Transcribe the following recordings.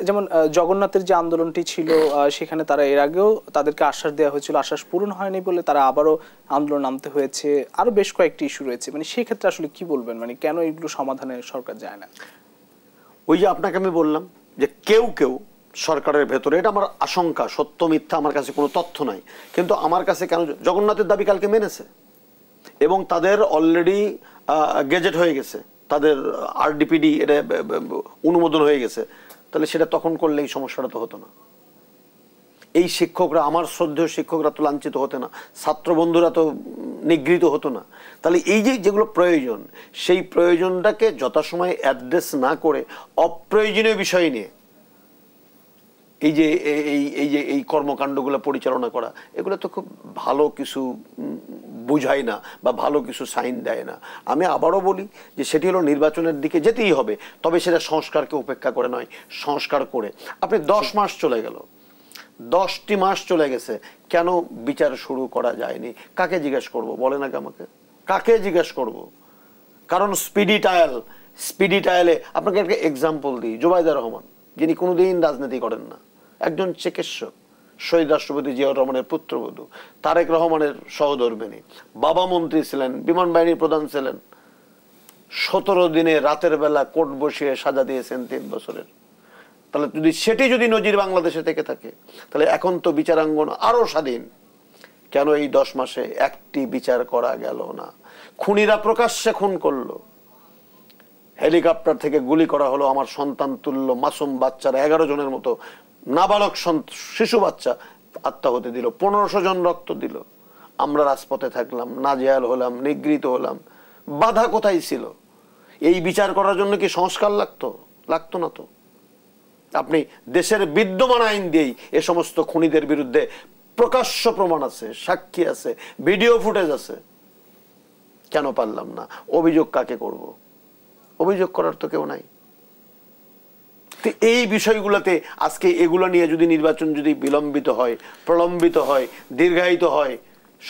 যেমন জগন্নাথের যে আন্দোলনটি ছিল সেখানে তারা এর আগেও তাদেরকে আশ্বাস দেওয়া হয়েছিল, আশ্বাস পূরণ হয়নি বলে তারা আবারও আন্দোলন নামতে হয়েছে। আরো বেশ কয়েকটি ইস্যু রয়েছে, মানে সেই ক্ষেত্রে আসলে কি বলবেন, মানে কেন এগুলো সমাধানে সরকার যায় না? ওই যে আপনাকে আমি বললাম যে কেউ কেউ সরকারের ভেতরে, এটা আমার আশঙ্কা, সত্য মিথ্যা আমার কাছে কোনো তথ্য নাই, কিন্তু আমার কাছে কেন জগন্নাথের দাবি কালকে মেনেছে এবং তাদের অলরেডি গেজেট হয়ে গেছে, তাদের আরডিপিডি এটা অনুমোদন হয়ে গেছে, তাহলে সেটা তখন করলে এই সমস্যাটা তো হতো না। এই শিক্ষকরা, আমার শ্রদ্ধেয় শিক্ষকরা তো লাঞ্ছিত হতো না, ছাত্র বন্ধুরা তো নিগৃহীত হতো না। তাহলে এই যে যেগুলো প্রয়োজন, সেই প্রয়োজনটাকে যথাসময়ে অ্যাড্রেস না করে অপ্রয়োজনীয় বিষয় নিয়ে এই কর্মকাণ্ডগুলো পরিচালনা করা, এগুলো তো খুব ভালো কিছু বুঝায় না বা ভালো কিছু সাইন দেয় না। আমি আবারও বলি যে সেটি হলো নির্বাচনের দিকে যেতেই হবে, তবে সেটা সংস্কারকে উপেক্ষা করে নয়, সংস্কার করে। আপনি 10 মাস চলে গেল, 10টি মাস চলে গেছে, কেন বিচার শুরু করা যায়নি? কাকে জিজ্ঞেস করব বলেন আগে আমাকে, কাকে জিজ্ঞেস করব? কারণ স্পিডি ট্রায়ালে আপনাকে একটা এক্সাম্পল দিই, জুবাইদা রহমান, যিনি কোনোদিন রাজনীতি করেন না, একজন চিকিৎসক, শহীদ রাষ্ট্রপতি জিয়াউর রহমানের পুত্রবধূ, তারেক রহমানের সহধর্মিণী, বাবা মন্ত্রী ছিলেন, বিমান বাহিনীর প্রধান ছিলেন, 17 দিনে রাতের বেলা কোর্ট বসিয়ে সাজা দিয়েছেন 3 বছরের। তাহলে যদি নজির বাংলাদেশে থেকে থাকে, তাহলে এখন তো বিচারাঙ্গন আরো স্বাধীন। কেন এই 10 মাসে একটি বিচার করা গেল না? খুনিরা প্রকাশ্যে খুন করলো, হেলিকপ্টার থেকে গুলি করা হলো আমার সন্তান তুল্য মাসুম বাচ্চারা, 11 জনের মতো নাবালক শিশু বাচ্চা আত্মাহুতি দিল, 1500 জন রক্ত দিল। আমরা রাজপথে থাকলাম, নাজেহাল হলাম, নিগৃহীত হলাম। বাধা কোথায় ছিল? এই বিচার করার জন্য কি সংস্কার লাগতো না তো। আপনি দেশের বিদ্যমান আইন দিয়েই এ সমস্ত খুনিদের বিরুদ্ধে প্রকাশ্য প্রমাণ আছে, সাক্ষী আছে, ভিডিও ফুটেজ আছে, কেন পারলাম না? অভিযোগ কাকে করব? অভিযোগ করার তো কেউ নাই। এই বিষয়গুলোতে আজকে এগুলো নিয়ে যদি নির্বাচন যদি বিলম্বিত হয়, প্রলম্বিত হয়, দীর্ঘায়িত হয়,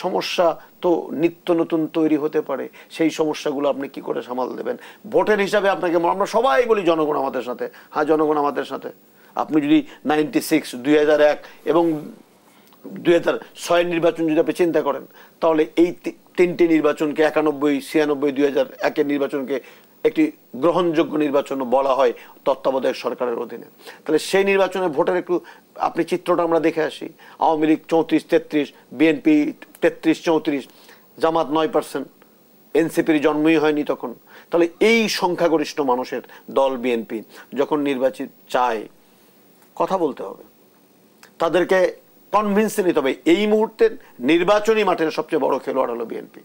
সমস্যা তো নিত্য নতুন তৈরি হতে পারে। সেই সমস্যাগুলো আপনি কি করে সামাল দেবেন? ভোটের হিসাবে আপনাকে, আমরা সবাই বলি জনগণ আমাদের সাথে, হ্যাঁ জনগণ আমাদের সাথে। আপনি যদি 96, 2001 এবং 2006 নির্বাচন যদি আপনি চিন্তা করেন, তাহলে এই 3টি নির্বাচনকে 91, 96, 2001 নির্বাচনকে একটি গ্রহণযোগ্য নির্বাচন বলা হয় তত্ত্বাবধায়ক সরকারের অধীনে। তাহলে সেই নির্বাচনে ভোটের একটু আপনি চিত্রটা আমরা দেখে আসি। আওয়ামী লীগ 34-33, বিএনপি 33-34, জামাত 9%, এনসিপির জন্মই হয়নি তখন। তাহলে এই সংখ্যাগরিষ্ঠ মানুষের দল বিএনপি যখন নির্বাচিত চায়, কথা বলতে হবে, তাদেরকে কনভিন্স নিতে হবে। এই মুহূর্তে নির্বাচনী মাঠের সবচেয়ে বড় খেলোয়াড় হলো বিএনপি।